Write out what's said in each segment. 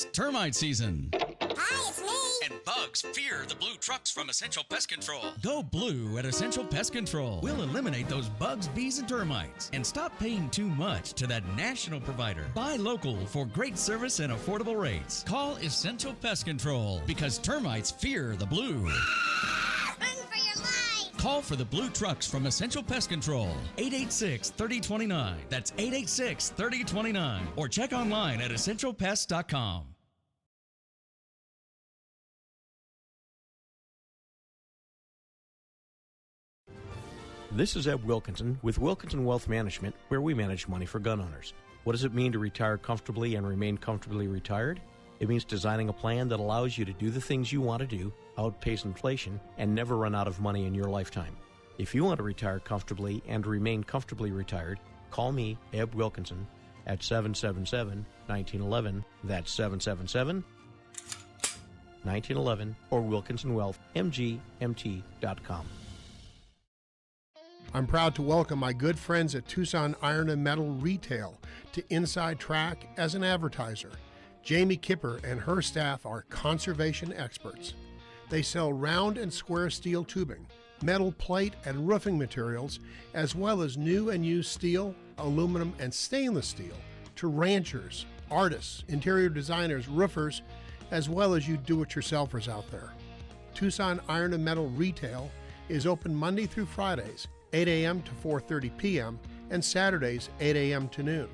It's termite season. Hi, it's me. And bugs fear the blue trucks from Essential Pest Control. Go blue at Essential Pest Control. We'll eliminate those bugs, bees, and termites. And stop paying too much to that national provider. Buy local for great service and affordable rates. Call Essential Pest Control because termites fear the blue. Run for your life. Call for the blue trucks from Essential Pest Control. 886-3029. That's 886-3029. Or check online at essentialpest.com. This is Eb Wilkinson with Wilkinson Wealth Management, where we manage money for gun owners. What does it mean to retire comfortably and remain comfortably retired? It means designing a plan that allows you to do the things you want to do, outpace inflation, and never run out of money in your lifetime. If you want to retire comfortably and remain comfortably retired, call me, Eb Wilkinson, at 777-1911. That's 777-1911 or WilkinsonWealthMGMT.com. I'm proud to welcome my good friends at Tucson Iron and Metal Retail to Inside Track as an advertiser. Jamie Kipper and her staff are conservation experts. They sell round and square steel tubing, metal plate and roofing materials, as well as new and used steel, aluminum, and stainless steel to ranchers, artists, interior designers, roofers, as well as you do-it-yourselfers out there. Tucson Iron and Metal Retail is open Monday through Fridays, 8 a.m. to 4:30 p.m., and Saturdays, 8 a.m. to noon.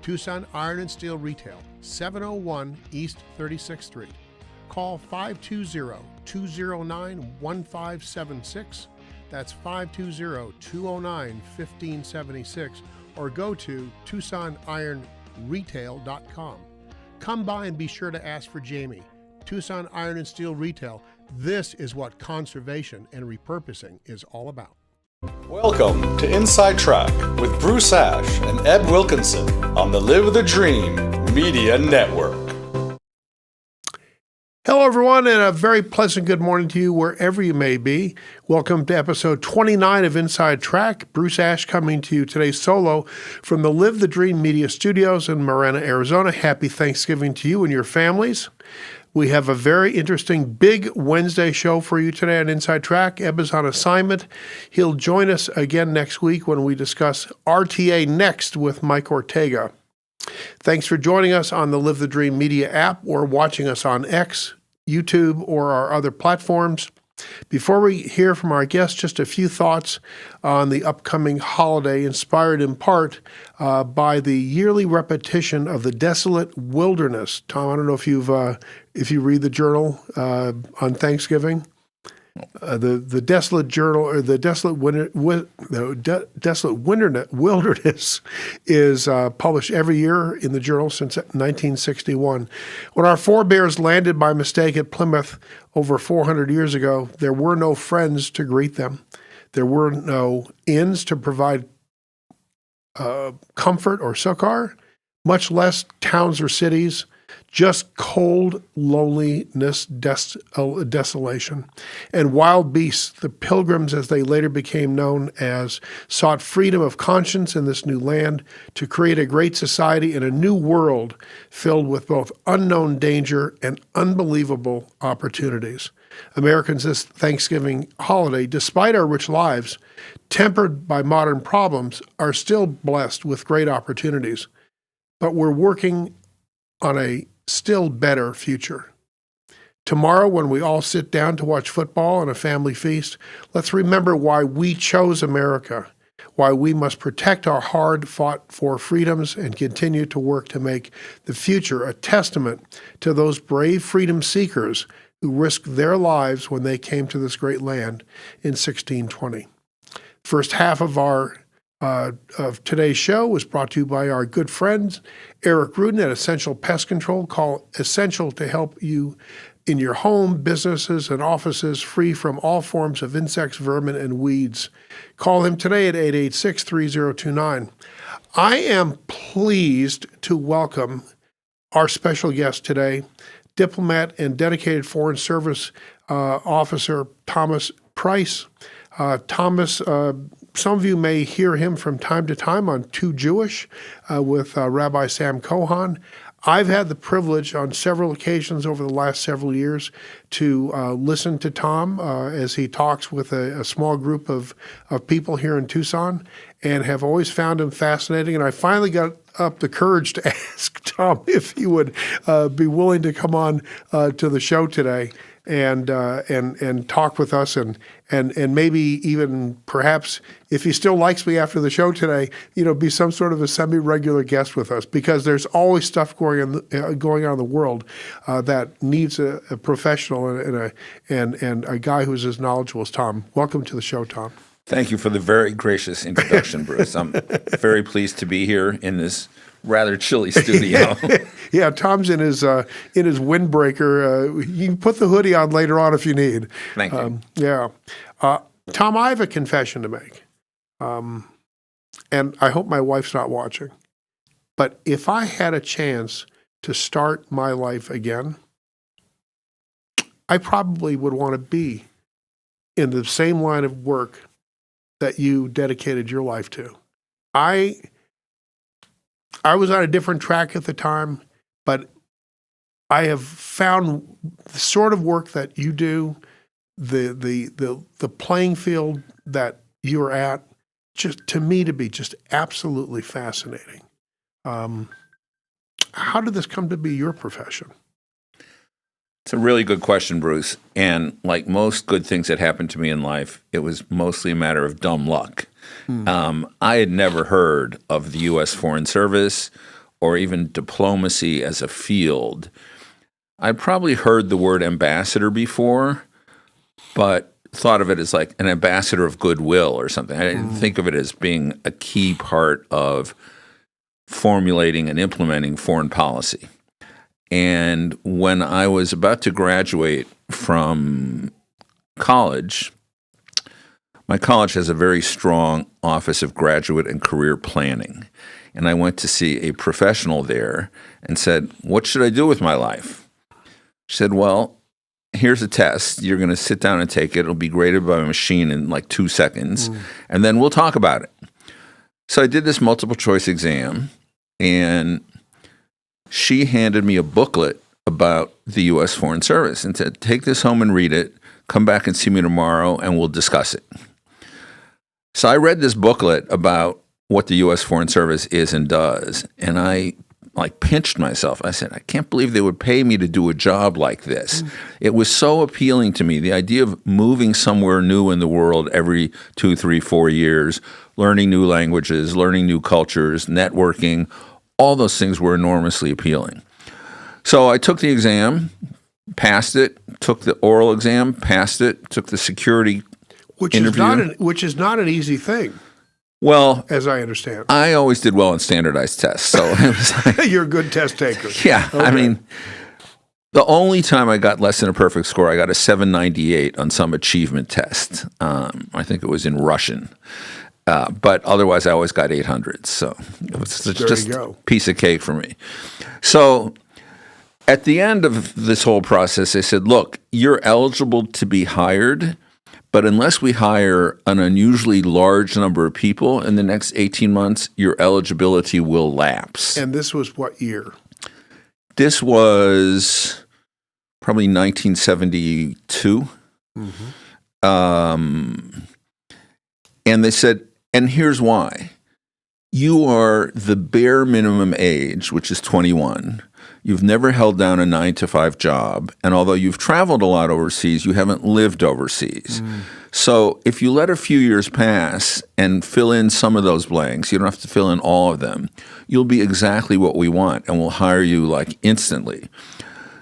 Tucson Iron and Steel Retail, 701 East 36th Street. Call 520-209-1576. That's 520-209-1576. Or go to TucsonIronRetail.com. Come by and be sure to ask for Jamie. Tucson Iron and Steel Retail. This is what conservation and repurposing is all about. Welcome to Inside Track with Bruce Ash and Eb Wilkinson on the Live the Dream Media Network. Hello, everyone, and a very pleasant good morning to you wherever you may be. Welcome to episode 29 of Inside Track. Bruce Ash coming to you today solo from the Live the Dream Media Studios in Marana, Arizona. Happy Thanksgiving to you and your families. We have a very interesting big Wednesday show for you today on Inside Track. Eb is on assignment. He'll join us again next week when we discuss RTA Next with Mike Ortega. Thanks for joining us on the Live the Dream Media app or watching us on X, YouTube, or our other platforms. Before we hear from our guests, just a few thoughts on the upcoming holiday, inspired in part by the yearly repetition of the desolate wilderness. Tom, I don't know if you read the journal on Thanksgiving. The desolate journal, or the desolate wilderness is published every year in the journal since 1961. When our forebears landed by mistake at Plymouth over 400 years ago, there were no friends to greet them. There were no inns to provide comfort or succor, much less towns or cities. Just cold loneliness, desolation, and wild beasts. The pilgrims, as they later became known as, sought freedom of conscience in this new land to create a great society in a new world filled with both unknown danger and unbelievable opportunities. Americans this Thanksgiving holiday, despite our rich lives, tempered by modern problems, are still blessed with great opportunities. But we're working on a still better future. Tomorrow, when we all sit down to watch football and a family feast, let's remember why we chose America, why we must protect our hard-fought for freedoms and continue to work to make the future a testament to those brave freedom seekers who risked their lives when they came to this great land in 1620. First half of today's show was brought to you by our good friends, Eric Rudin at Essential Pest Control. Call Essential to help you in your home, businesses, and offices free from all forms of insects, vermin, and weeds. Call him today at 886-3029. I am pleased to welcome our special guest today, diplomat and dedicated Foreign Service Officer Thomas Price. Thomas, some of you may hear him from time to time on Too Jewish with Rabbi Sam Cohen. I've had the privilege on several occasions over the last several years to listen to Tom as he talks with a small group of people here in Tucson, and have always found him fascinating. And I finally got up the courage to ask Tom if he would be willing to come on to the show today and talk with us, and maybe even perhaps, if he still likes me after the show today, be some sort of a semi-regular guest with us, because there's always stuff going on in the world that needs a professional and a guy who's as knowledgeable as Tom. Welcome to the show, Tom. Thank you for the very gracious introduction, Bruce. I'm very pleased to be here in this rather chilly studio. Yeah, Tom's in his windbreaker. You can put the hoodie on later on if you need. Thank you. Yeah. Tom, I have a confession to make. And I hope my wife's not watching. But if I had a chance to start my life again, I probably would want to be in the same line of work that you dedicated your life to. I was on a different track at the time, but I have found the sort of work that you do, the playing field that you're at, just to me to be just absolutely fascinating. How did this come to be your profession? It's a really good question, Bruce. And like most good things that happened to me in life, it was mostly a matter of dumb luck. I had never heard of the U.S. Foreign Service or even diplomacy as a field. I probably heard the word ambassador before, but thought of it as like an ambassador of goodwill or something. I didn't think of it as being a key part of formulating and implementing foreign policy. And when I was about to graduate from college, my college has a very strong Office of Graduate and Career Planning. And I went to see a professional there and said, "What should I do with my life?" She said, "Well, here's a test. You're going to sit down and take it. It'll be graded by a machine in like 2 seconds, and then we'll talk about it." So I did this multiple choice exam, and she handed me a booklet about the U.S. Foreign Service and said, "Take this home and read it. Come back and see me tomorrow, and we'll discuss it." So I read this booklet about what the U.S. Foreign Service is and does, and I pinched myself. I said, I can't believe they would pay me to do a job like this. It was so appealing to me, the idea of moving somewhere new in the world every 2, 3, 4 years, learning new languages, learning new cultures, networking. All those things were enormously appealing. So I took the exam, passed it, took the oral exam, passed it, took the security interview. Which is not an easy thing. Well, as I understand, I always did well in standardized tests. So it was like, you're a good test taker. Yeah. Okay. I mean, the only time I got less than a perfect score, I got a 798 on some achievement test. I think it was in Russian. But otherwise, I always got 800s. So it was just a piece of cake for me. So at the end of this whole process, they said, "Look, you're eligible to be hired, but unless we hire an unusually large number of people in the next 18 months, your eligibility will lapse." And this was what year? This was probably 1972. And they said, and here's why. You are the bare minimum age, which is 21. You've never held down a 9-to-5 job. And although you've traveled a lot overseas, you haven't lived overseas. So if you let a few years pass and fill in some of those blanks, you don't have to fill in all of them, you'll be exactly what we want, and we'll hire you like instantly.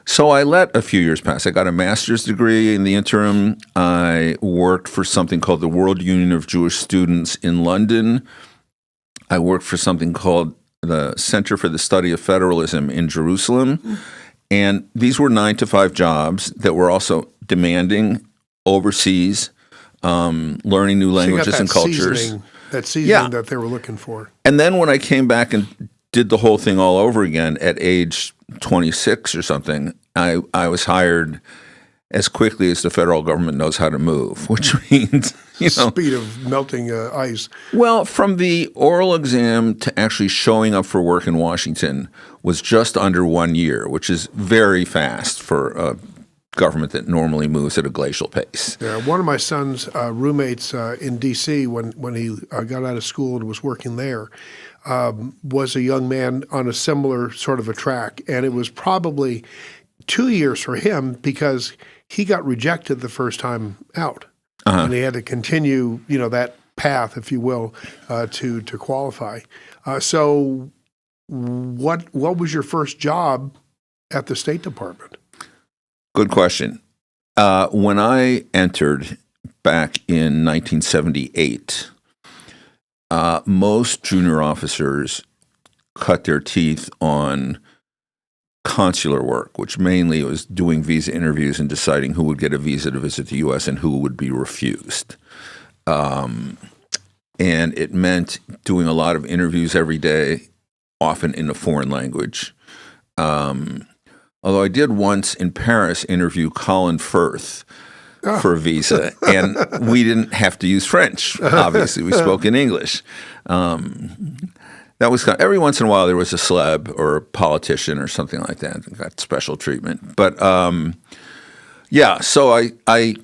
So I let a few years pass. I got a master's degree in the interim. I worked for something called the World Union of Jewish Students in London. I worked for something called the Center for the Study of Federalism in Jerusalem. And these were 9-to-5 jobs that were also demanding overseas, learning new languages and cultures. That seasoning that they were looking for. And then when I came back and did the whole thing all over again at age 26 or something, I was hired as quickly as the federal government knows how to move, which means speed of melting ice. Well, from the oral exam to actually showing up for work in Washington was just under 1 year, which is very fast for a government that normally moves at a glacial pace. Yeah, one of my son's roommates in D.C. when he got out of school and was working there was a young man on a similar sort of a track, and it was probably 2 years for him because he got rejected the first time out. And he had to continue, that path, if you will, to qualify. So, what was your first job at the State Department? Good question. When I entered back in 1978, most junior officers cut their teeth on consular work, which mainly was doing visa interviews and deciding who would get a visa to visit the U.S. and who would be refused. And it meant doing a lot of interviews every day, often in a foreign language. Although I did once in Paris interview Colin Firth for a visa, and we didn't have to use French, obviously. We spoke in English. That was every once in a while there was a celeb or a politician or something like that that got special treatment. But so I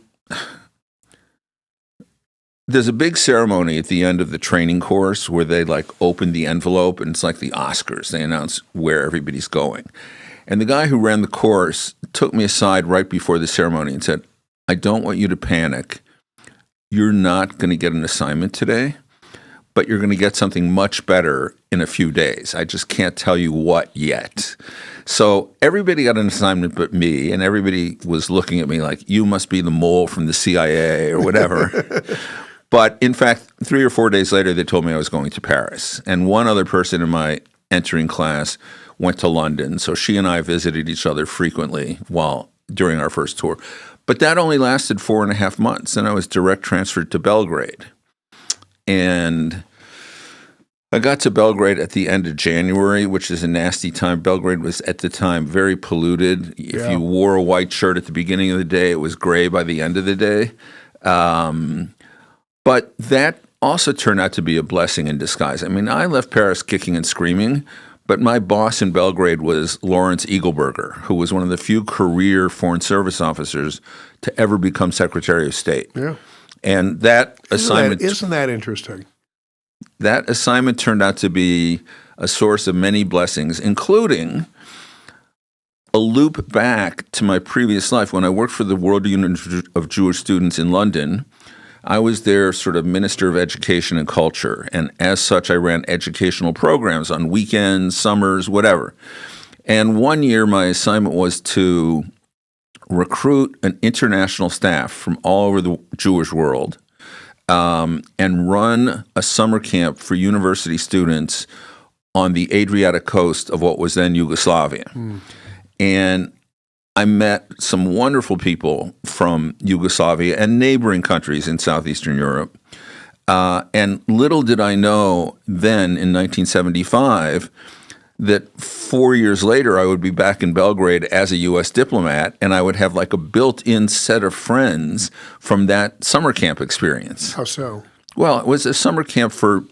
there's a big ceremony at the end of the training course where they open the envelope, and it's like the Oscars. They announce where everybody's going. And the guy who ran the course took me aside right before the ceremony and said, "I don't want you to panic. You're not going to get an assignment today, but you're going to get something much better in a few days. I just can't tell you what yet." So everybody got an assignment but me, and everybody was looking at me like, "You must be the mole from the CIA or whatever." But in fact, 3 or 4 days later, they told me I was going to Paris. And one other person in my entering class went to London. So she and I visited each other frequently during our first tour. But that only lasted 4.5 months, and I was direct transferred to Belgrade. And I got to Belgrade at the end of January, which is a nasty time. Belgrade was at the time very polluted. If you wore a white shirt at the beginning of the day, it was gray by the end of the day. But that also turned out to be a blessing in disguise. I mean, I left Paris kicking and screaming, but my boss in Belgrade was Lawrence Eagleburger, who was one of the few career Foreign Service officers to ever become Secretary of State. Yeah. And that assignment... Isn't that interesting? That assignment turned out to be a source of many blessings, including a loop back to my previous life. When I worked for the World Union of Jewish Students in London, I was their sort of Minister of Education and Culture, and as such, I ran educational programs on weekends, summers, whatever. And one year, my assignment was to recruit an international staff from all over the Jewish world and run a summer camp for university students on the Adriatic coast of what was then Yugoslavia. And I met some wonderful people from Yugoslavia and neighboring countries in southeastern Europe. And little did I know then in 1975 that 4 years later I would be back in Belgrade as a U.S. diplomat, and I would have a built-in set of friends from that summer camp experience. How so? Well, it was a summer camp for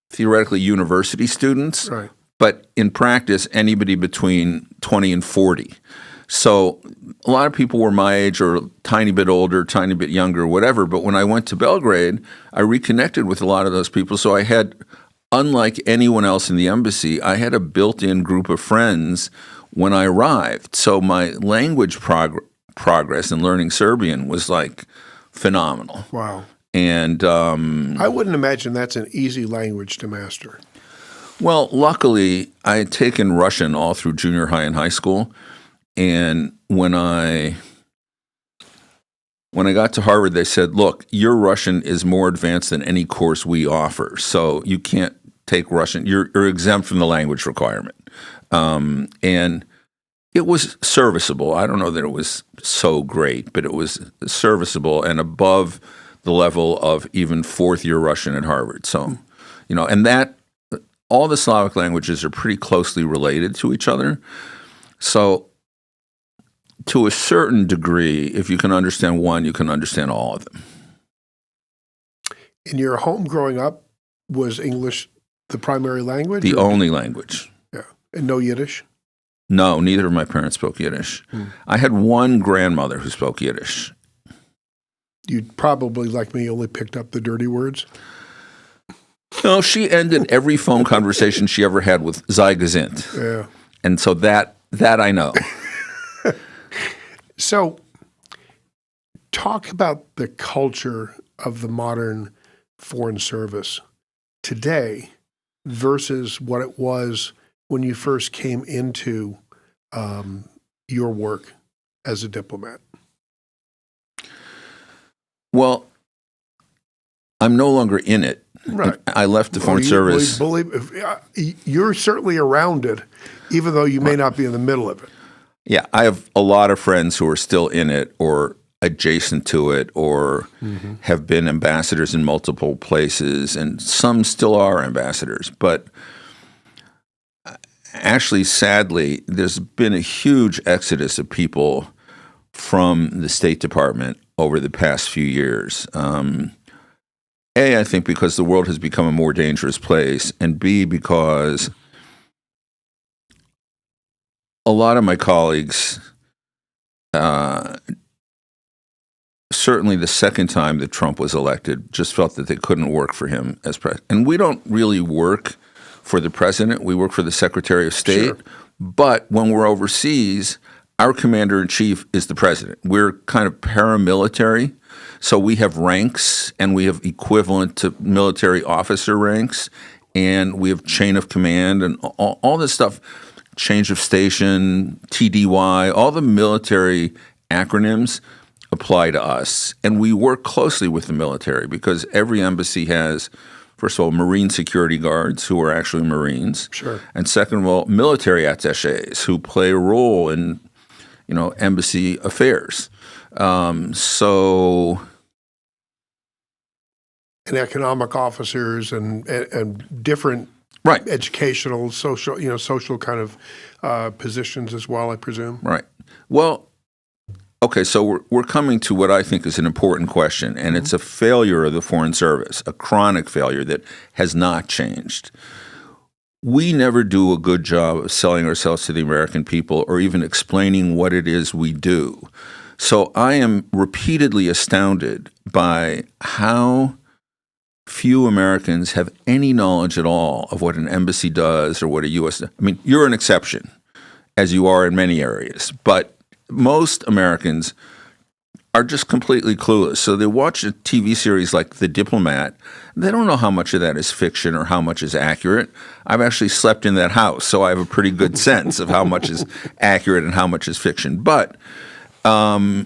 theoretically university students, right, but in practice, anybody between 20 and 40. So a lot of people were my age or a tiny bit older, tiny bit younger, whatever. But when I went to Belgrade, I reconnected with a lot of those people. So I had, unlike anyone else in the embassy, I had a built-in group of friends when I arrived. So my language progress in learning Serbian was phenomenal. Wow. And I wouldn't imagine that's an easy language to master. Well, luckily, I had taken Russian all through junior high and high school. And when I got to Harvard, they said, "Look, your Russian is more advanced than any course we offer, so you can't take Russian. You're exempt from the language requirement." And it was serviceable. I don't know that it was so great, but it was serviceable and above the level of even fourth-year Russian at Harvard. So, and that all the Slavic languages are pretty closely related to each other. So, to a certain degree, if you can understand one, you can understand all of them. In your home growing up, was English the primary language? The or- only language. Yeah. And no Yiddish? No, neither of my parents spoke Yiddish. I had one grandmother who spoke Yiddish. You probably, like me, only picked up the dirty words. No, she ended every phone conversation she ever had with "Sei gesinnt," Yeah. and so that I know. So, talk about the culture of the modern Foreign Service today versus what it was when you first came into your work as a diplomat. Well, I'm no longer in it. Right. I left the Foreign Service. You're certainly around it, even though you may not be in the middle of it. Yeah, I have a lot of friends who are still in it or adjacent to it or have been ambassadors in multiple places, and some still are ambassadors. But actually, sadly, there's been a huge exodus of people from the State Department over the past few years. A, I think because the world has become a more dangerous place, and B, because a lot of my colleagues, certainly the second time that Trump was elected, just felt that they couldn't work for him as president. And we don't really work for the president. We work for the Secretary of State. Sure. But when we're overseas, our commander-in-chief is the president. We're kind of paramilitary. So we have ranks, and we have equivalent to military officer ranks, and we have chain of command and all this stuff, change of station, TDY, all the military acronyms apply to us. And we work closely with the military because every embassy has, first of all, Marine security guards who are actually Marines. Sure. And second of all, military attachés who play a role in, embassy affairs. And economic officers and different Right. educational, social kind of positions as well, I presume. Right. Well, okay, so we're coming to what I think is an important question, and it's a failure of the Foreign Service, a chronic failure that has not changed. We never do a good job of selling ourselves to the American people or even explaining what it is we do. So I am repeatedly astounded by how few Americans have any knowledge at all of what an embassy does or what a U.S. I mean, you're an exception, as you are in many areas, but most Americans are just completely clueless. So they watch a TV series like The Diplomat. They don't know how much of that is fiction or how much is accurate. I've actually slept in that house, so I have a pretty good sense of how much is accurate and how much is fiction. But I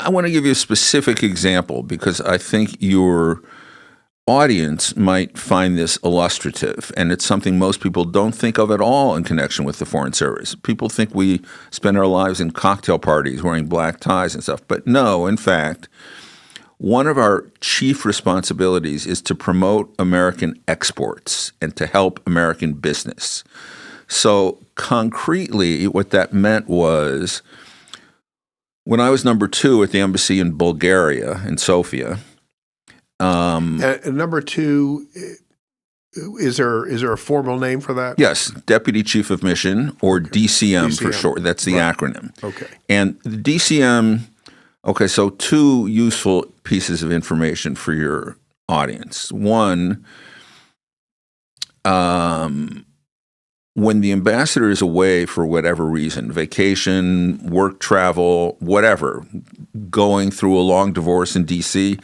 want to give you a specific example because I think your audience might find this illustrative, and it's something most people don't think of at all in connection with the Foreign Service. People think we spend our lives in cocktail parties wearing black ties and stuff, but no, in fact, one of our chief responsibilities is to promote American exports and to help American business. So concretely, what that meant was when I was number 2 at the embassy in Bulgaria, in Sofia. And number 2, is there a formal name for that? Yes, Deputy Chief of Mission, or DCM for short. That's the acronym. Okay. And the DCM, okay, so 2 useful pieces of information for your audience. One, when the ambassador is away for whatever reason, vacation, work travel, whatever, going through a long divorce in D.C.,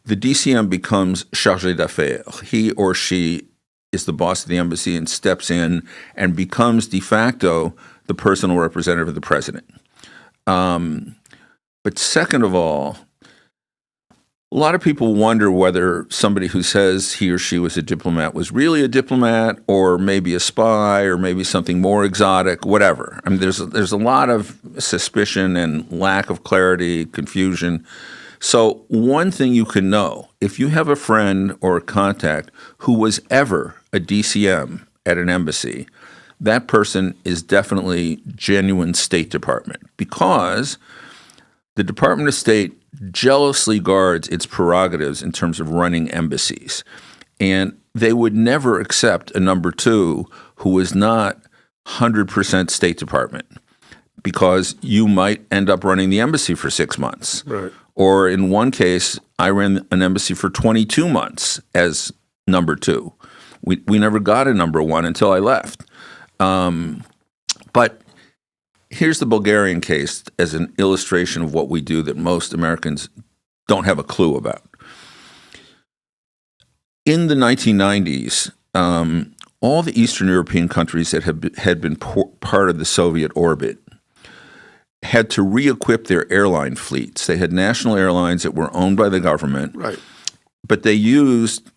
the DCM becomes chargé d'affaires. He or she is the boss of the embassy and steps in and becomes de facto the personal representative of the president. But second of all, a lot of people wonder whether somebody who says he or she was a diplomat was really a diplomat or maybe a spy or maybe something more exotic, whatever. I mean, there's a lot of suspicion and lack of clarity, confusion. So one thing you can know, if you have a friend or a contact who was ever a DCM at an embassy, that person is definitely genuine State Department because the Department of State jealously guards its prerogatives in terms of running embassies. And they would never accept a number two who was not 100% State Department, because you might end up running the embassy for 6 months. Right. Or in one case, I ran an embassy for 22 months as number two. We never got a number one until I left. But here's the Bulgarian case as an illustration of what we do that most Americans don't have a clue about. In the 1990s, all the Eastern European countries that had been part of the Soviet orbit had to re-equip their airline fleets. They had national airlines that were owned by the government, Right. but they used,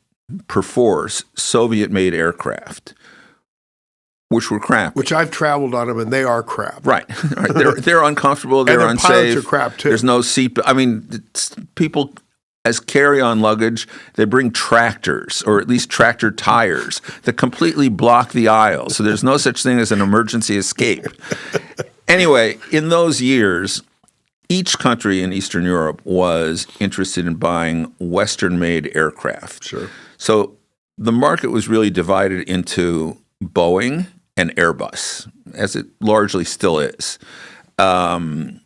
perforce, Soviet-made aircraft, which were crap. Which I've traveled on them, and they are crap. Right. They're uncomfortable. They're their unsafe. pilots are crap, too. There's no seat. I mean, people as carry-on luggage, they bring tractors, or at least tractor tires, that completely block the aisle. So there's no such thing as an emergency escape. Anyway, in those years, each country in Eastern Europe was interested in buying Western-made aircraft. Sure. So the market was really divided into Boeing and Airbus, as it largely still is. And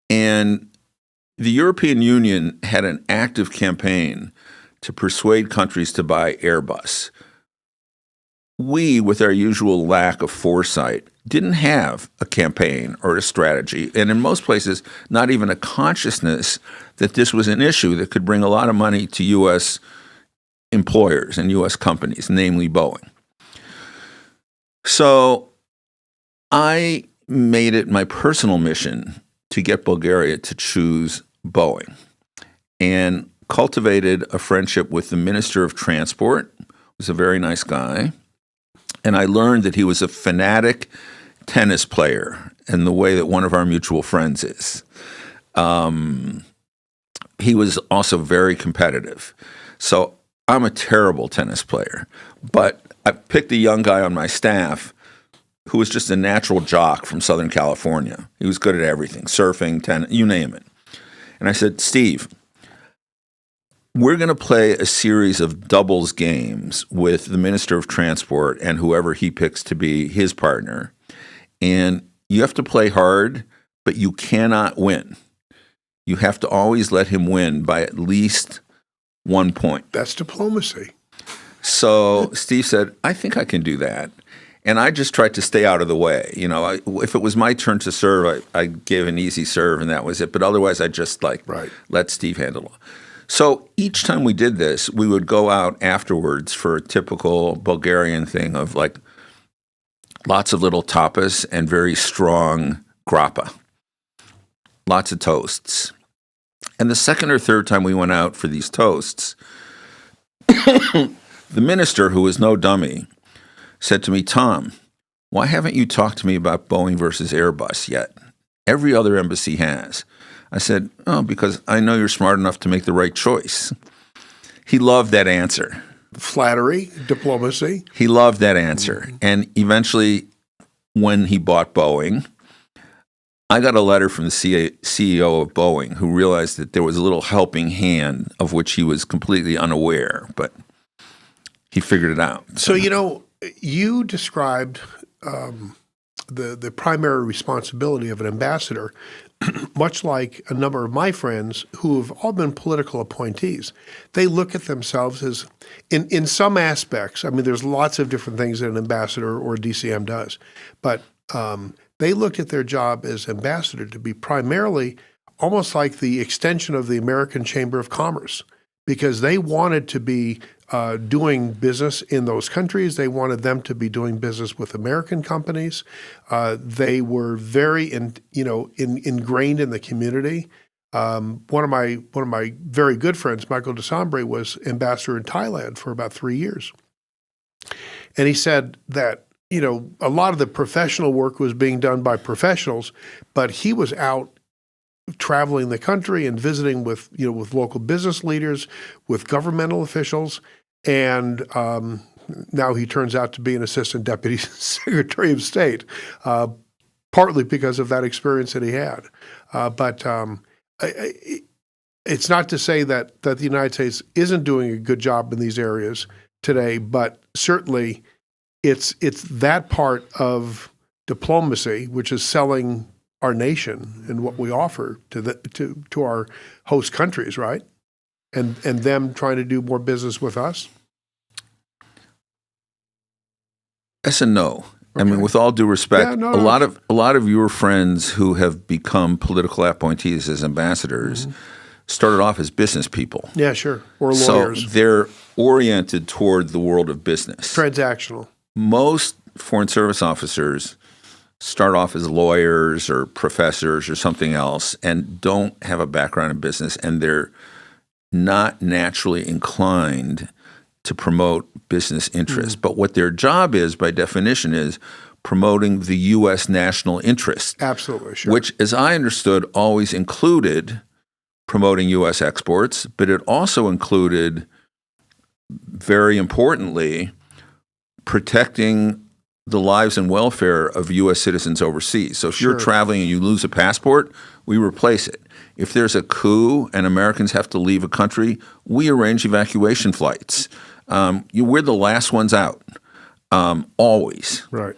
the European Union had an active campaign to persuade countries to buy Airbus. We, with our usual lack of foresight, didn't have a campaign or a strategy, and in most places, not even a consciousness that this was an issue that could bring a lot of money to U.S. employers and U.S. companies, namely Boeing. So I made it my personal mission to get Bulgaria to choose Boeing, and cultivated a friendship with the Minister of Transport, who was a very nice guy. And I learned that he was a fanatic tennis player in the way that one of our mutual friends is. He was also very competitive. So I'm a terrible tennis player, but I picked a young guy on my staff who was just a natural jock from Southern California. He was good at everything, surfing, tennis, you name it. And I said, Steve, we're going to play a series of doubles games with the Minister of Transport and whoever he picks to be his partner. And you have to play hard, but you cannot win. You have to always let him win by at least 1 point. That's diplomacy. So Steve said, I think I can do that. And I just tried to stay out of the way. You know, if it was my turn to serve, I gave an easy serve and that was it. But otherwise, I just let Steve handle it. So each time we did this, we would go out afterwards for a typical Bulgarian thing of like lots of little tapas and very strong grappa, lots of toasts. And the second or third time we went out for these toasts, the minister, who was no dummy, said to me, Tom, why haven't you talked to me about Boeing versus Airbus yet? Every other embassy has. I said, oh, because I know you're smart enough to make the right choice. He loved that answer. Flattery, diplomacy. He loved that answer. And eventually, when he bought Boeing, I got a letter from the CEO of Boeing who realized that there was a little helping hand of which he was completely unaware, but he figured it out. So, you know, you described the primary responsibility of an ambassador, much like a number of my friends who have all been political appointees. They look at themselves as, in some aspects, I mean, there's lots of different things that an ambassador or DCM does, but they looked at their job as ambassador to be primarily almost like the extension of the American Chamber of Commerce, because they wanted to be doing business in those countries. They wanted them to be doing business with American companies. They were very, ingrained in the community. One of my very good friends, Michael Desambre, was ambassador in Thailand for about 3 years, and he said that a lot of the professional work was being done by professionals, but he was out traveling the country and visiting with local business leaders, with governmental officials, and now he turns out to be an assistant deputy secretary of state, partly because of that experience that he had. But it's not to say that the United States isn't doing a good job in these areas today, but certainly it's that part of diplomacy, which is selling our nation and what we offer to our host countries, right? And them trying to do more business with us. Yes and no. I mean, with all due respect, Yeah, a lot of your friends who have become political appointees as ambassadors started off as business people. Yeah, sure. Or lawyers. So they're oriented toward the world of business. Transactional. Most Foreign Service officers start off as lawyers or professors or something else and don't have a background in business, and they're not naturally inclined to promote business interests. But what their job is, by definition, is promoting the U.S. national interest. Absolutely, sure. Which, as I understood, always included promoting U.S. exports, but it also included, very importantly, protecting the lives and welfare of U.S. citizens overseas. So if you're traveling and you lose a passport, we replace it. If there's a coup and Americans have to leave a country, we arrange evacuation flights. We're the last ones out, always. Right.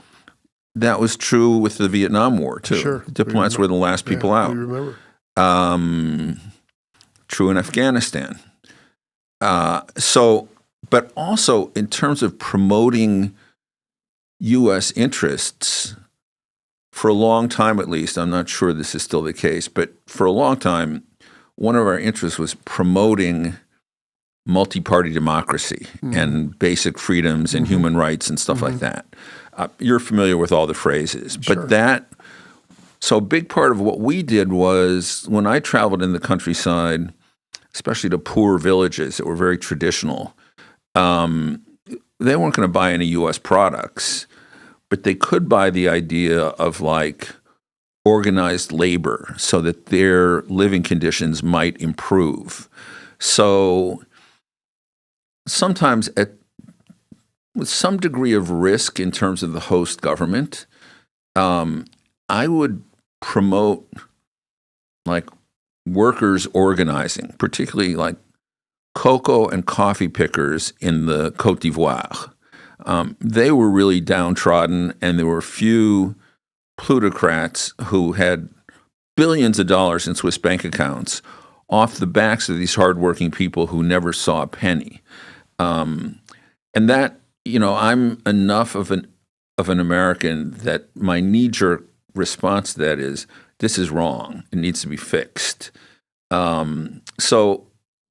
That was true with the Vietnam War, too. Sure. Diplomats were the last people out. We remember. True in Afghanistan. But also in terms of promoting U.S. interests, for a long time at least, I'm not sure this is still the case, but for a long time, one of our interests was promoting multi-party democracy and basic freedoms and human rights and stuff like that. You're familiar with all the phrases. Sure. But so a big part of what we did was, when I traveled in the countryside, especially to poor villages that were very traditional, they weren't going to buy any U.S. products, but they could buy the idea of like organized labor so that their living conditions might improve. So sometimes with some degree of risk in terms of the host government, I would promote like workers organizing, particularly like cocoa and coffee pickers in the Côte d'Ivoire. They were really downtrodden, and there were few plutocrats who had billions of dollars in Swiss bank accounts off the backs of these hardworking people who never saw a penny. And that, I'm enough of an American that my knee-jerk response to that is, this is wrong. It needs to be fixed. So,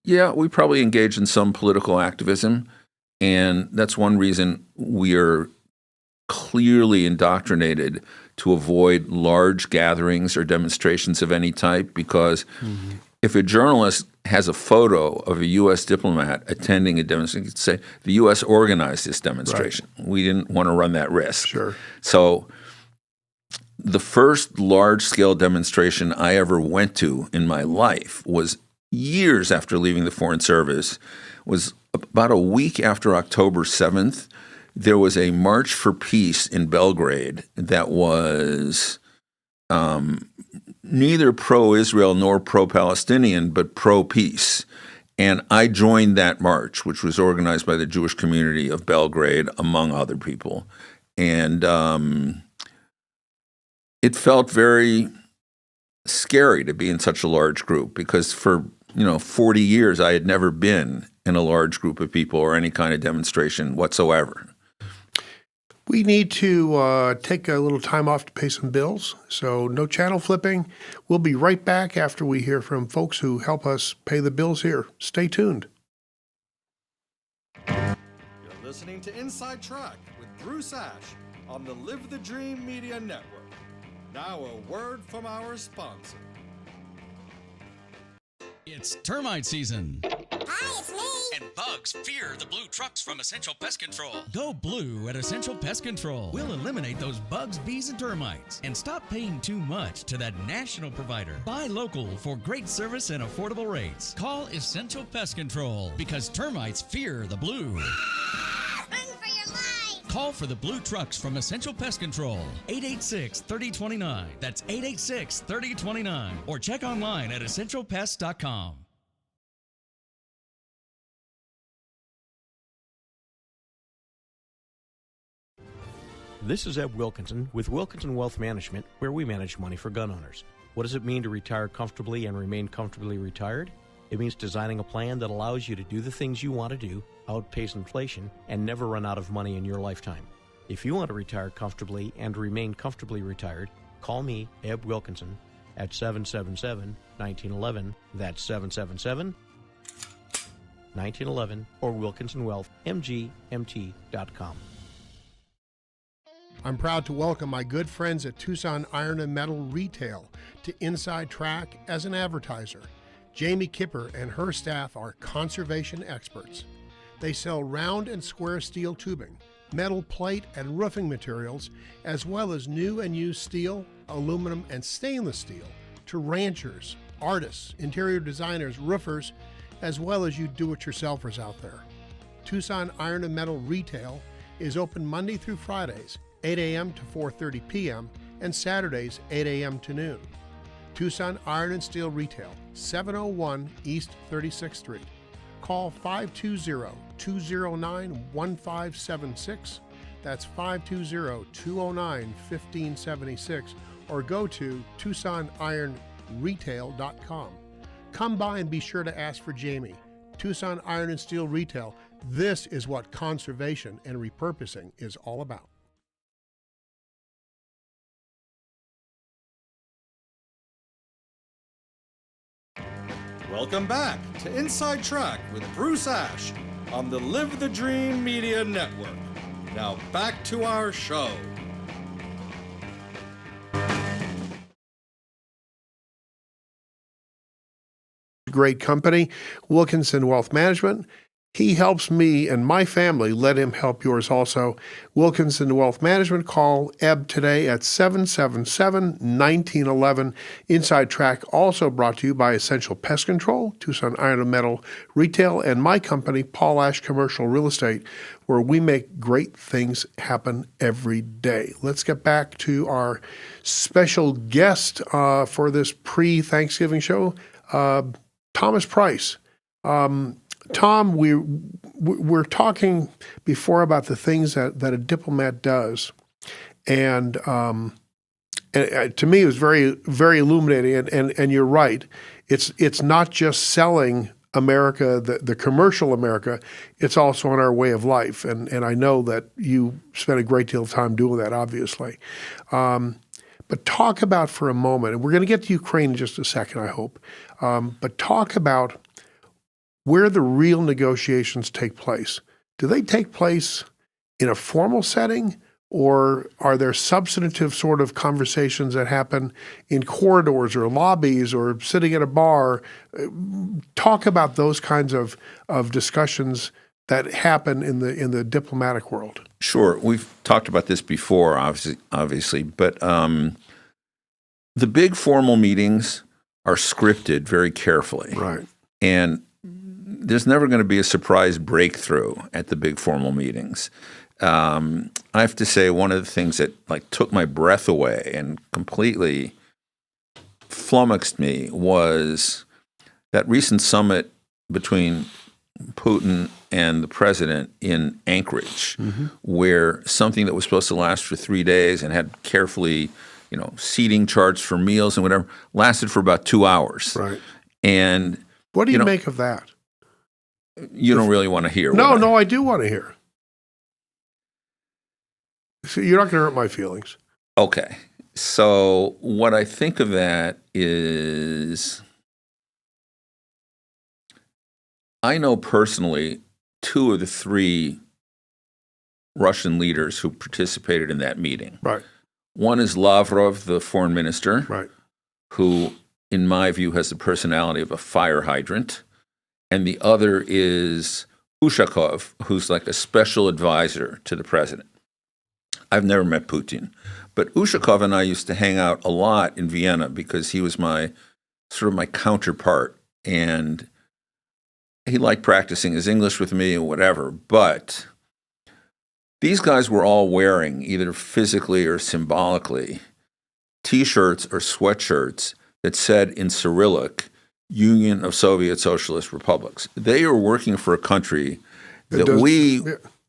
yeah, we probably engage in some political activism, and that's one reason we are clearly indoctrinated to avoid large gatherings or demonstrations of any type, because if a journalist has a photo of a U.S. diplomat attending a demonstration, you could say, the U.S. organized this demonstration. Right. We didn't want to run that risk. Sure. So the first large-scale demonstration I ever went to in my life was years after leaving the Foreign Service. Was about a week after October 7th. There was a March for Peace in Belgrade that was neither pro-Israel nor pro-Palestinian, but pro-peace. And I joined that march, which was organized by the Jewish community of Belgrade, among other people. And it felt very scary to be in such a large group, because for 40 years I had never been in a large group of people or any kind of demonstration whatsoever. We need to take a little time off to pay some bills, so no channel flipping. We'll be right back after we hear from folks who help us pay the bills here. Stay tuned. You're listening to Inside Track with Bruce Ash on the Live the Dream Media Network. Now a word from our sponsor. It's termite season. Hi, it's me. And bugs fear the blue trucks from Essential Pest Control. Go blue at Essential Pest Control. We'll eliminate those bugs, bees, and termites. And stop paying too much to that national provider. Buy local for great service and affordable rates. Call Essential Pest Control, because termites fear the blue. Run for your life. Call for the blue trucks from Essential Pest Control. 886-3029. That's 886-3029. Or check online at essentialpest.com. This is Eb Wilkinson with Wilkinson Wealth Management, where we manage money for gun owners. What does it mean to retire comfortably and remain comfortably retired? It means designing a plan that allows you to do the things you want to do, outpace inflation, and never run out of money in your lifetime. If you want to retire comfortably and remain comfortably retired, call me, Eb Wilkinson, at 777-1911. That's 777-1911 or WilkinsonWealthMGMT.com. I'm proud to welcome my good friends at Tucson Iron and Metal Retail to Inside Track as an advertiser. Jamie Kipper and her staff are conservation experts. They sell round and square steel tubing, metal plate and roofing materials, as well as new and used steel, aluminum, and stainless steel to ranchers, artists, interior designers, roofers, as well as you do-it-yourselfers out there. Tucson Iron and Metal Retail is open Monday through Fridays, 8 a.m. to 4:30 p.m., and Saturdays, 8 a.m. to noon. Tucson Iron and Steel Retail, 701 East 36th Street. Call 520-209-1576. That's 520-209-1576. Or go to TucsonIronRetail.com. Come by and be sure to ask for Jamie. Tucson Iron and Steel Retail. This is what conservation and repurposing is all about. Welcome back to Inside Track with Bruce Ash on the Live the Dream Media Network. Now back to our show. Great company, Wilkinson Wealth Management. He helps me and my family. Let him help yours also. Wilkinson Wealth Management. Call Eb today at 777-1911. Inside Track also brought to you by Essential Pest Control, Tucson Iron and Metal Retail, and my company, Paul Ash Commercial Real Estate, where we make great things happen every day. Let's get back to our special guest for this pre-Thanksgiving show, Thomas Price. Tom, we're talking before about the things that a diplomat does, and to me it was very, very illuminating. And you're right, it's not just selling America, the commercial America. It's also in our way of life, and I know that you spent a great deal of time doing that, obviously. But talk about for a moment, and we're going to get to Ukraine in just a second, I hope. But talk about where the real negotiations take place. Do they take place in a formal setting, or are there substantive sort of conversations that happen in corridors or lobbies or sitting at a bar? Talk about those kinds of discussions that happen in the diplomatic world. Sure. We've talked about this before, obviously, but the big formal meetings are scripted very carefully. Right. And there's never going to be a surprise breakthrough at the big formal meetings. I have to say, one of the things that took my breath away and completely flummoxed me was that recent summit between Putin and the president in Anchorage, where something that was supposed to last for 3 days and had carefully, seating charts for meals and whatever, lasted for about 2 hours. Right. And what do you make of that? You don't really want to hear. No, I do want to hear. So you're not going to hurt my feelings. Okay. So what I think of that is, I know personally 2 of the 3 Russian leaders who participated in that meeting. Right. One is Lavrov, the foreign minister, right, who, in my view, has the personality of a fire hydrant. And the other is Ushakov, who's like a special advisor to the president. I've never met Putin, but Ushakov and I used to hang out a lot in Vienna because he was my counterpart, and he liked practicing his English with me and whatever. But these guys were all wearing, either physically or symbolically, T-shirts or sweatshirts that said in Cyrillic, Union of Soviet Socialist Republics. They are working for a country that we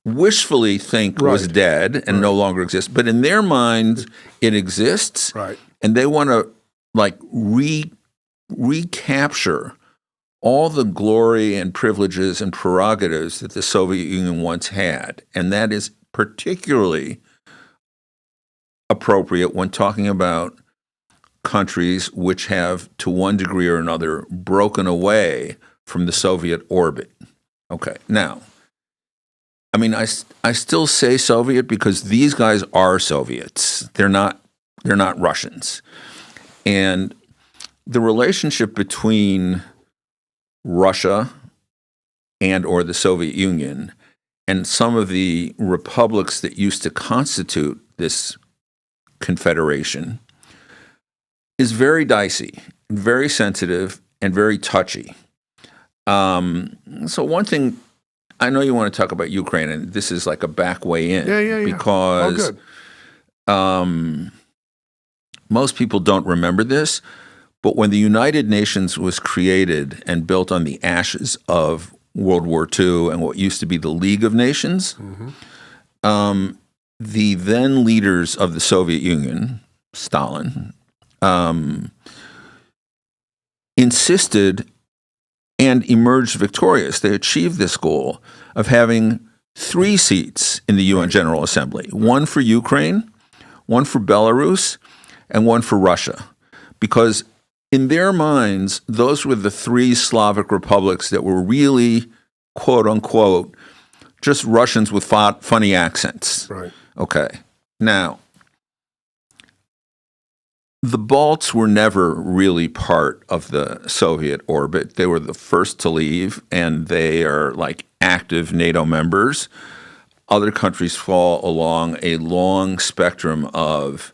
wishfully think was Right. dead and no longer exists, but in their minds it exists, Right. and they want to like recapture all the glory and privileges and prerogatives that the Soviet Union once had, and that is particularly appropriate when talking about countries which have, to one degree or another, broken away from the Soviet orbit. Okay, now, I mean, I still say Soviet because these guys are Soviets. They're not Russians. And the relationship between Russia and or the Soviet Union and some of the republics that used to constitute this confederation is very dicey, very sensitive, and very touchy. So one thing, I know you want to talk about Ukraine, and this is like a back way in. Yeah. Because most people don't remember this, but when the United Nations was created and built on the ashes of World War II and what used to be the League of Nations, the then leaders of the Soviet Union, Stalin, insisted and emerged victorious. They achieved this goal of having 3 seats in the UN General Assembly, one for Ukraine, one for Belarus, and one for Russia. Because in their minds, those were the 3 Slavic republics that were really, quote unquote, just Russians with funny accents. Right. Okay. Now, the Balts were never really part of the Soviet orbit. They were the first to leave, and they are like active NATO members. Other countries fall along a long spectrum of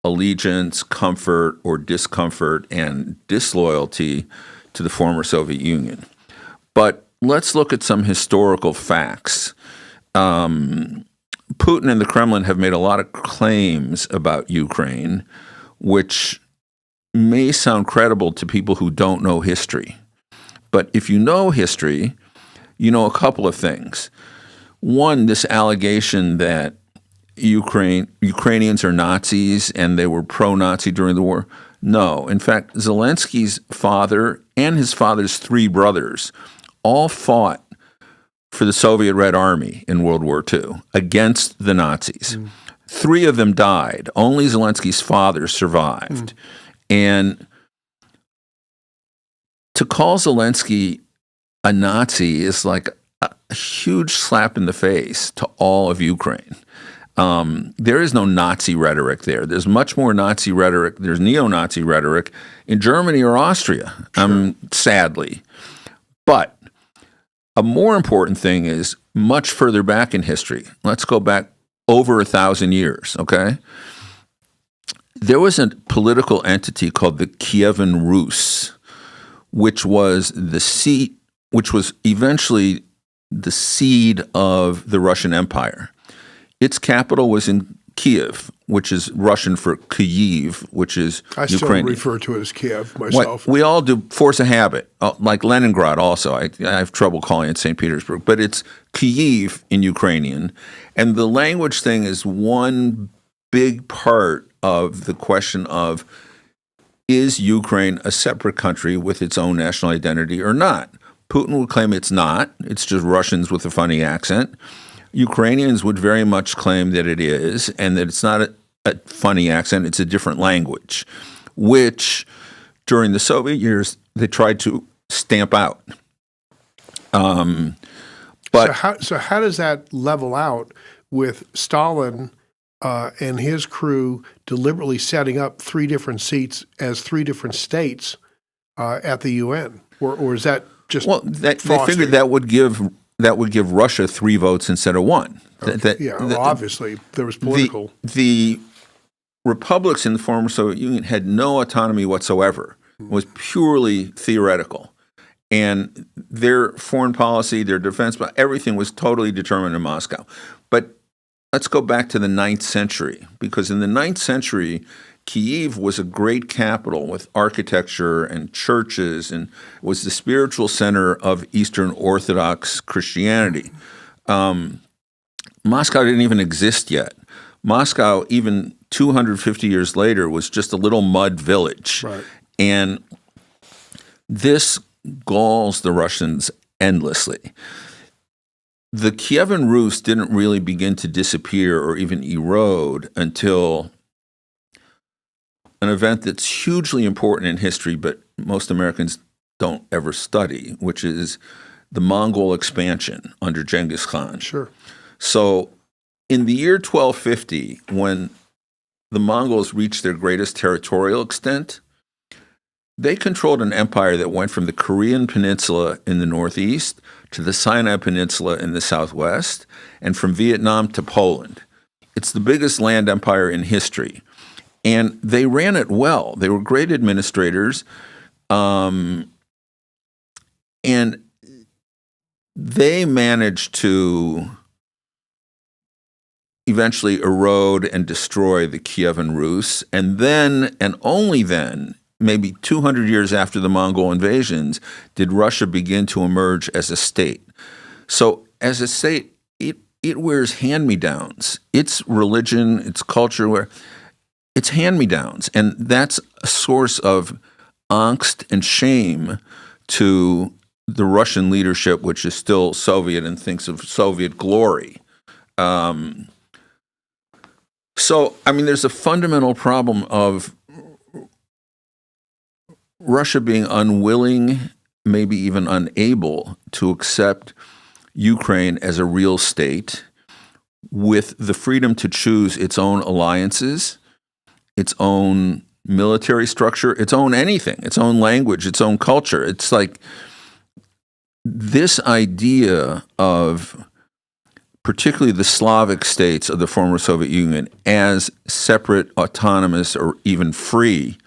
allegiance, comfort, or discomfort, and disloyalty to the former Soviet Union. But let's look at some historical facts. Putin and the Kremlin have made a lot of claims about Ukraine, which may sound credible to people who don't know history. But if you know history, you know a couple of things. One, this allegation that Ukrainians are Nazis and they were pro-Nazi during the war. No. In fact, Zelensky's father and his father's 3 brothers all fought for the Soviet Red Army in World War II against the Nazis. 3 of them died. Only Zelensky's father survived. And to call Zelensky a Nazi is like a huge slap in the face to all of Ukraine. There is no Nazi rhetoric there. There's much more Nazi rhetoric. There's neo-Nazi rhetoric in Germany or Austria, sadly. But a more important thing is much further back in history. Let's go back over 1,000 years, okay? There was a political entity called the Kievan Rus, which was eventually the seed of the Russian Empire. Its capital was in Kiev, which is Russian for Kyiv, which is I still Ukrainian. refer to it as Kiev myself. We all do, force of habit, like Leningrad also. I have trouble calling it St. Petersburg, but it's Kyiv in Ukrainian. And the language thing is one big part of the question of, is Ukraine a separate country with its own national identity or not? Putin would claim it's not. It's just Russians with a funny accent. Ukrainians would very much claim that it is, and that it's not a funny accent, it's a different language, which during the Soviet years they tried to stamp out. But So how does that level out with Stalin and his crew deliberately setting up 3 different seats as 3 different states at the UN? Or is that just they frosty? figured that would give Russia 3 votes instead of 1. Obviously there was political. The republics in the former Soviet Union had no autonomy whatsoever. It was purely theoretical. And their foreign policy, their defense, everything was totally determined in Moscow. But let's go back to the 9th century, because in the 9th century, Kyiv was a great capital with architecture and churches, and was the spiritual center of Eastern Orthodox Christianity. Moscow didn't even exist yet. Moscow, even 250 years later, was just a little mud village. Right. And this galls the Russians endlessly. The Kievan Rus didn't really begin to disappear or even erode until an event that's hugely important in history, but most Americans don't ever study, which is the Mongol expansion under Genghis Khan. Sure. So in the year 1250, when the Mongols reached their greatest territorial extent, they controlled an empire that went from the Korean Peninsula in the northeast to the Sinai Peninsula in the southwest, and from Vietnam to Poland. It's the biggest land empire in history. And they ran it well. They were great administrators. And they managed to eventually erode and destroy the Kievan Rus. And then, and only then, maybe 200 years after the Mongol invasions, did Russia begin to emerge as a state. So as a state, it wears hand-me-downs. Its religion, its culture, it's hand-me-downs. And that's a source of angst and shame to the Russian leadership, which is still Soviet and thinks of Soviet glory. So, I mean, there's a fundamental problem of Russia being unwilling, maybe even unable to accept Ukraine as a real state with the freedom to choose its own alliances, its own military structure, its own anything, its own language, its own culture. It's like this idea of particularly the Slavic states of the former Soviet Union as separate, autonomous, or even free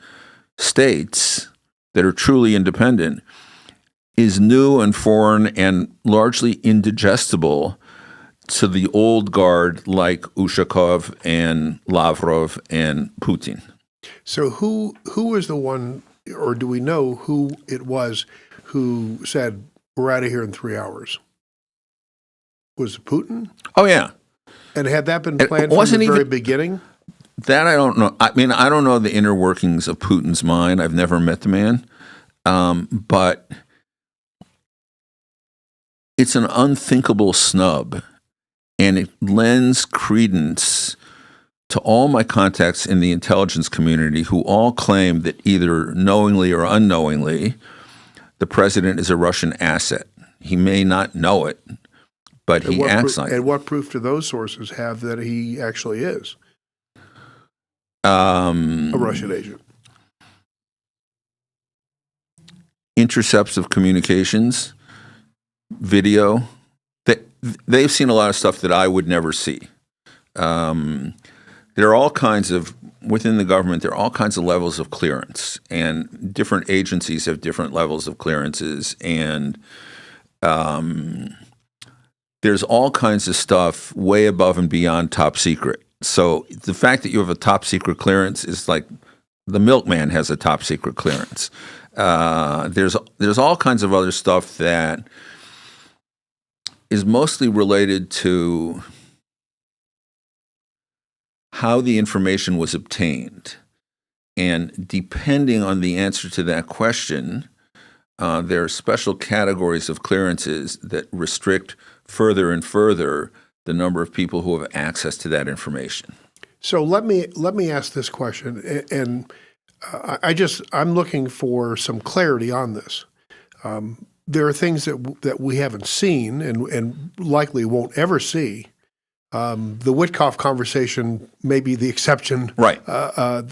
states that are truly independent is new and foreign and largely indigestible to the old guard like Ushakov and Lavrov and Putin. So who was the one, or do we know who it was who said, we're out of here in 3 hours? Was it Putin? Oh, yeah. And had that been planned from wasn't the very even- beginning? That I don't know. I mean, I don't know the inner workings of Putin's mind. I've never met the man. But it's an unthinkable snub, and it lends credence to all my contacts in the intelligence community who all claim that either knowingly or unknowingly, the president is a Russian asset. He may not know it, but he acts like it. And what proof do those sources have that he actually is A a Russian agent? Intercepts of communications, video. They've seen a lot of stuff that I would never see. There are all kinds of, within the government, there are all kinds of levels of clearance, and different agencies have different levels of clearances, and there's all kinds of stuff way above and beyond top secret. So the fact that you have a top secret clearance is like the milkman has a top secret clearance. There's all kinds of other stuff that is mostly related to how the information was obtained. And depending on the answer to that question, there are special categories of clearances that restrict further and further the number of people who have access to that information. So let me ask this question, and I'm looking for some clarity on this. There are things that we haven't seen and likely won't ever see. The Witkoff conversation may be the exception, Right.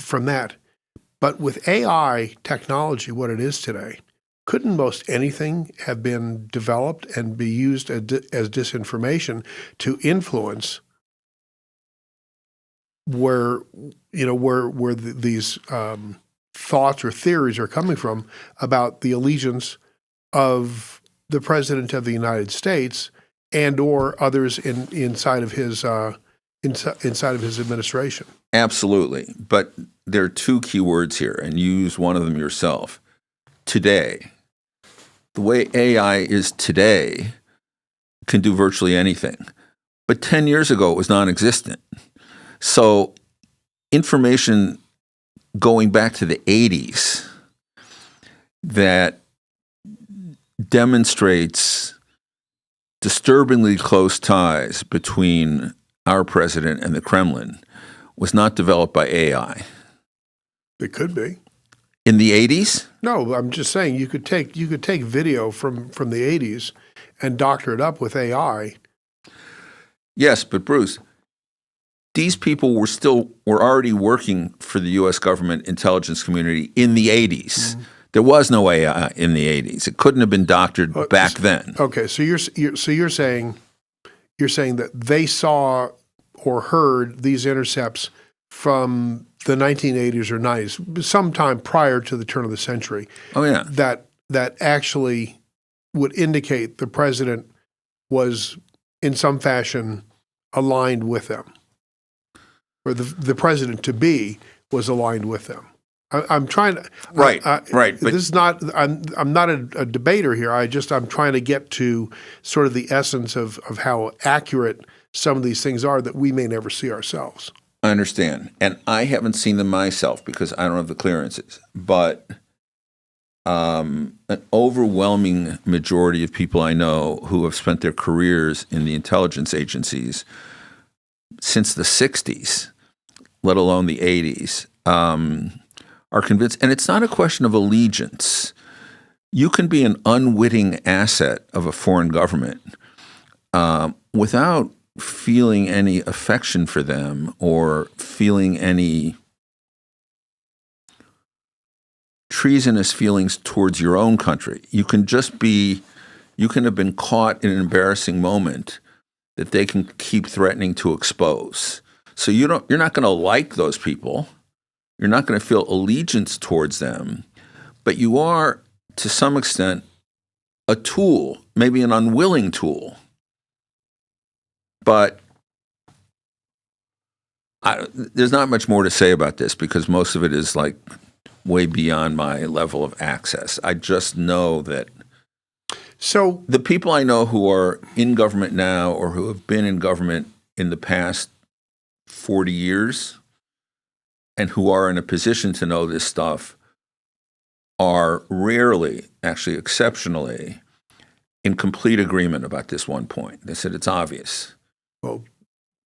From that. But with AI technology, what it is today, couldn't most anything have been developed and be used as disinformation to influence where these thoughts or theories are coming from about the allegiance of the President of the United States and or others inside of his administration? Absolutely. But there are two key words here, and you use one of them yourself. Today. The way AI is today can do virtually anything. but 10 years ago it was non-existent. So information going back to the 80s that demonstrates disturbingly close ties between our president and the Kremlin was not developed by AI. It could be. In the 80s? No, I'm just saying you could take video from the 80s and doctor it up with AI. Yes, but Bruce, these people were already working for the U.S. government intelligence community in the 80s. Mm-hmm. There was no AI in the 80s. It couldn't have been doctored back then. Okay, so you're saying that they saw or heard these intercepts from the 1980s or 90s, sometime prior to the turn of the century. Oh yeah, that actually would indicate the president was in some fashion aligned with them, or the president to be was aligned with them. I'm trying to right. But this is not. I'm not a debater here. I'm trying to get to sort of the essence of how accurate some of these things are that we may never see ourselves. I understand, and I haven't seen them myself because I don't have the clearances. But an overwhelming majority of people I know who have spent their careers in the intelligence agencies since the 60s, let alone the 80s, are convinced. And it's not a question of allegiance. You can be an unwitting asset of a foreign government without feeling any affection for them or feeling any treasonous feelings towards your own country. You can have been caught in an embarrassing moment that they can keep threatening to expose. So you're not going to like those people. You're not going to feel allegiance towards them, but you are, to some extent, a tool, maybe an unwilling tool. But there's not much more to say about this because most of it is like way beyond my level of access. I just know that So the people I know who are in government now or who have been in government in the past 40 years and who are in a position to know this stuff are rarely, actually exceptionally, in complete agreement about this one point. They said it's obvious. Well,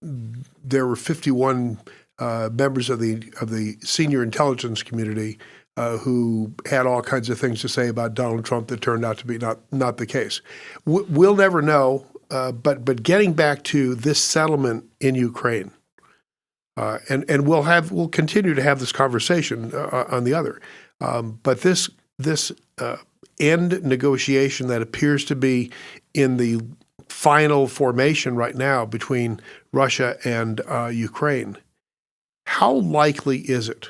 there were 51 members of the senior intelligence community who had all kinds of things to say about Donald Trump that turned out to be not the case. We'll never know. But getting back to this settlement in Ukraine, and we'll continue to have this conversation on the other. But this end negotiation that appears to be in the final formation right now between Russia and Ukraine, how likely is it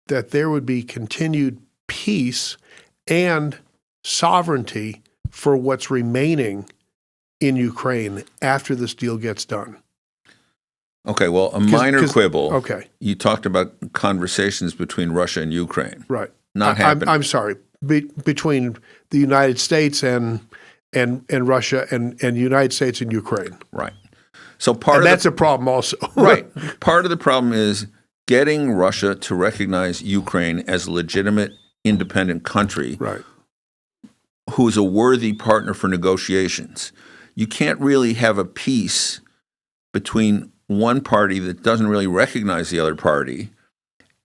that there would be continued peace and sovereignty for what's remaining in Ukraine after this deal gets done? Okay, well, a minor quibble. Okay. You talked about conversations between Russia and Ukraine. Right. Not happening. I'm sorry. Between the United States and Russia and the United States and Ukraine. Right. So that's a problem also. Right. Part of the problem is getting Russia to recognize Ukraine as a legitimate, independent country, right, who is a worthy partner for negotiations. You can't really have a peace between one party that doesn't really recognize the other party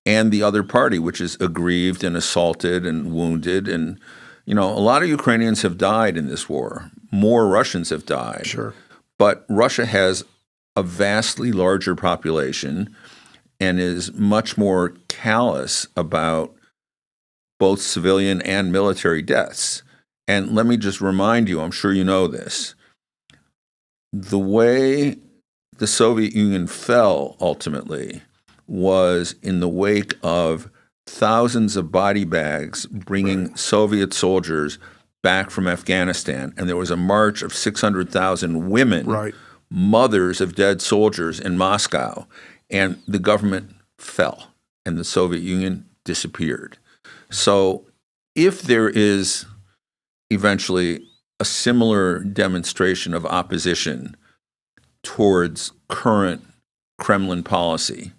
and the other party, which is aggrieved and assaulted and wounded. And, a lot of Ukrainians have died in this war. More Russians have died. Sure. But Russia has a vastly larger population and is much more callous about both civilian and military deaths. And let me just remind you, I'm sure you know this, the way the Soviet Union fell ultimately was in the wake of thousands of body bags bringing Soviet soldiers back from Afghanistan. And there was a march of 600,000 women, right, mothers of dead soldiers in Moscow. And the government fell and the Soviet Union disappeared. So if there is eventually a similar demonstration of opposition towards current Kremlin policy.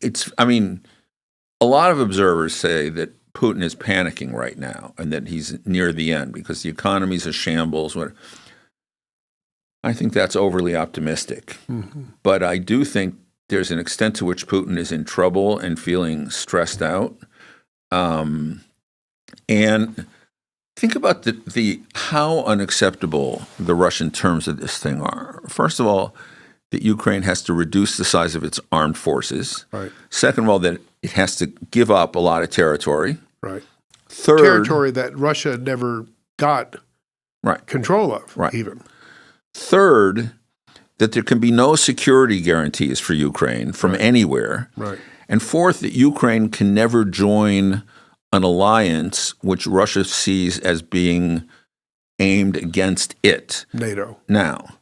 A lot of observers say that Putin is panicking right now and that he's near the end because the economy's a shambles. I think that's overly optimistic. Mm-hmm. But I do think there's an extent to which Putin is in trouble and feeling stressed out. And think about the how unacceptable the Russian terms of this thing are. First of all, that Ukraine has to reduce the size of its armed forces. Right. Second of all, that it has to give up a lot of territory. Right. Third, Territory that Russia never got right. control of, Right. even. Third, that there can be no security guarantees for Ukraine from anywhere. Right. And fourth, that Ukraine can never join an alliance which Russia sees as being aimed against it. NATO. Now,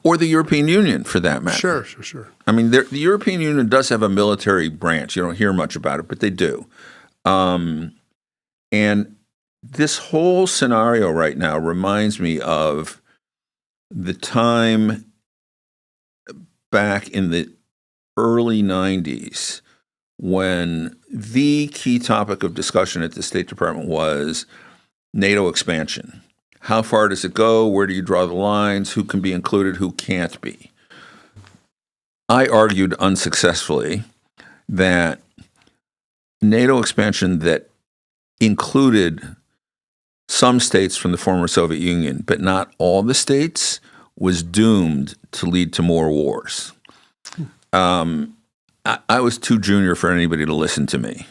or the European Union, for that matter. Sure. I mean, the European Union does have a military branch. You don't hear much about it, but they do. And this whole scenario right now reminds me of the time back in the early 90s when the key topic of discussion at the State Department was NATO expansion. How far does it go? Where do you draw the lines? Who can be included? Who can't be? I argued unsuccessfully that NATO expansion that included some states from the former Soviet Union, but not all the states, was doomed to lead to more wars. I was too junior for anybody to listen to me.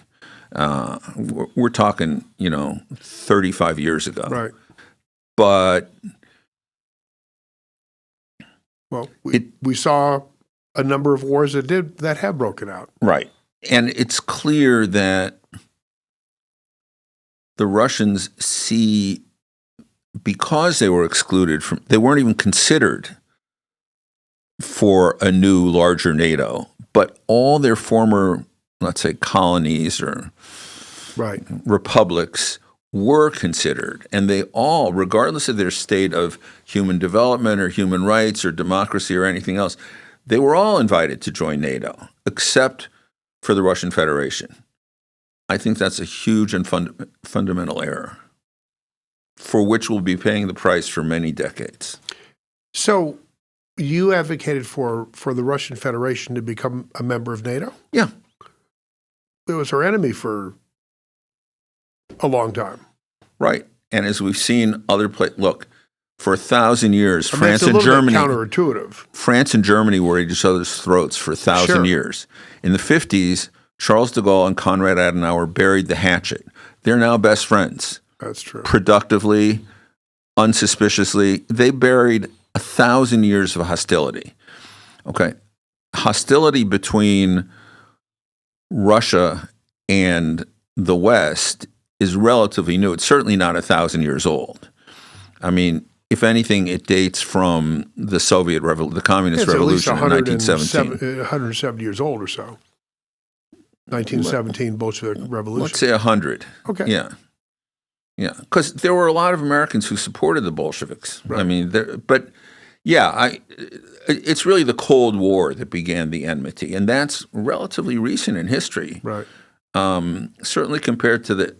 We're talking, 35 years ago. Right. But well, we saw a number of wars that have broken out. Right. And it's clear that the Russians see, because they were excluded from, they weren't even considered for a new, larger NATO, but all their former, let's say, colonies or republics were considered. And they all, regardless of their state of human development or human rights or democracy or anything else, they were all invited to join NATO, except for the Russian Federation. I think that's a huge and fundamental error, for which we'll be paying the price for many decades. So you advocated for the Russian Federation to become a member of NATO? Yeah. It was our enemy for a long time. Right. And as we've seen other places, look, for 1,000 years, France it's a and Germany, bit counterintuitive. France and Germany were at each other's throats for 1,000 years. In the 50s, Charles de Gaulle and Konrad Adenauer buried the hatchet. They're now best friends. That's true. Productively, unsuspiciously, they buried 1,000 years of hostility. Okay. Hostility between Russia and the West is relatively new. It's certainly not 1,000 years old. I mean, if anything, it dates from the Soviet the Communist Revolution in 1917. 170 years old or so. 1917 Bolshevik Revolution. Let's say 100. Okay. Yeah. Yeah. Because there were a lot of Americans who supported the Bolsheviks. Right. I mean, it's really the Cold War that began the enmity. And that's relatively recent in history. Right. Certainly compared to the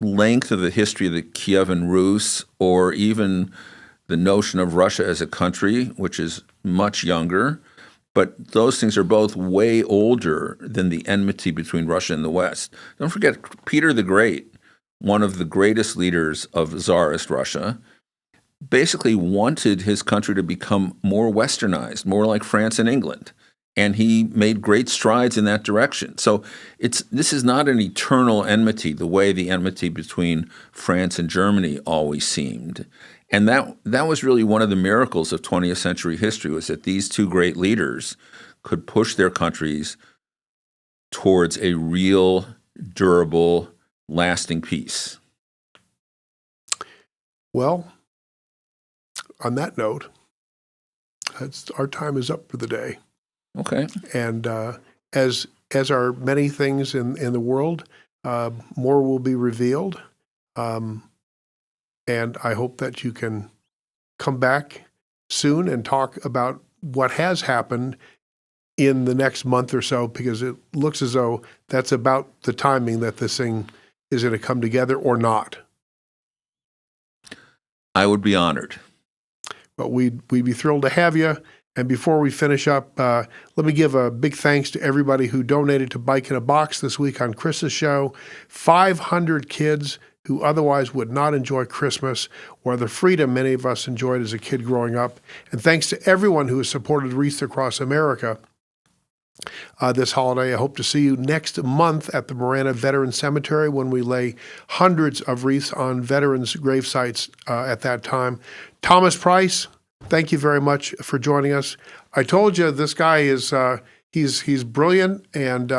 length of the history of the Kievan Rus, or even the notion of Russia as a country, which is much younger. But those things are both way older than the enmity between Russia and the West. Don't forget, Peter the Great, one of the greatest leaders of Tsarist Russia, basically wanted his country to become more westernized, more like France and England. And he made great strides in that direction. So this is not an eternal enmity the way the enmity between France and Germany always seemed. And that was really one of the miracles of 20th century history, was that these two great leaders could push their countries towards a real, durable, lasting peace. Well, on that note, our time is up for the day. Okay. And as are many things in the world, more will be revealed. And I hope that you can come back soon and talk about what has happened in the next month or so, because it looks as though that's about the timing that this thing is going to come together or not. I would be honored. But we'd be thrilled to have you. And before we finish up, let me give a big thanks to everybody who donated to Bike in a Box this week on Chris's show. 500 kids who otherwise would not enjoy Christmas or the freedom many of us enjoyed as a kid growing up. And thanks to everyone who has supported Wreaths Across America this holiday. I hope to see you next month at the Marana Veteran Cemetery when we lay hundreds of wreaths on veterans' grave sites at that time. Thomas Price, thank you very much for joining us. I told you this guy is he's brilliant, and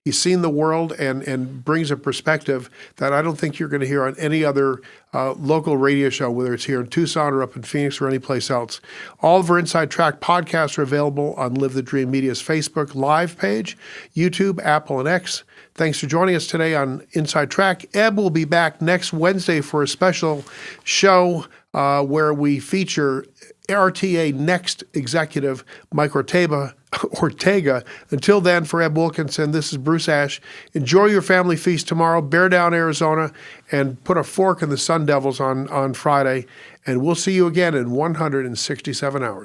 he's seen the world and brings a perspective that I don't think you're going to hear on any other local radio show, whether it's here in Tucson or up in Phoenix or anyplace else. All of our Inside Track podcasts are available on Live the Dream Media's Facebook Live page, YouTube, Apple, and X. Thanks for joining us today on Inside Track. Eb will be back next Wednesday for a special show where we feature RTA Next executive Mike Ortega. Until then, for Eb Wilkinson, this is Bruce Ash. Enjoy your family feast tomorrow, bear down Arizona, and put a fork in the Sun Devils on Friday. And we'll see you again in 167 hours.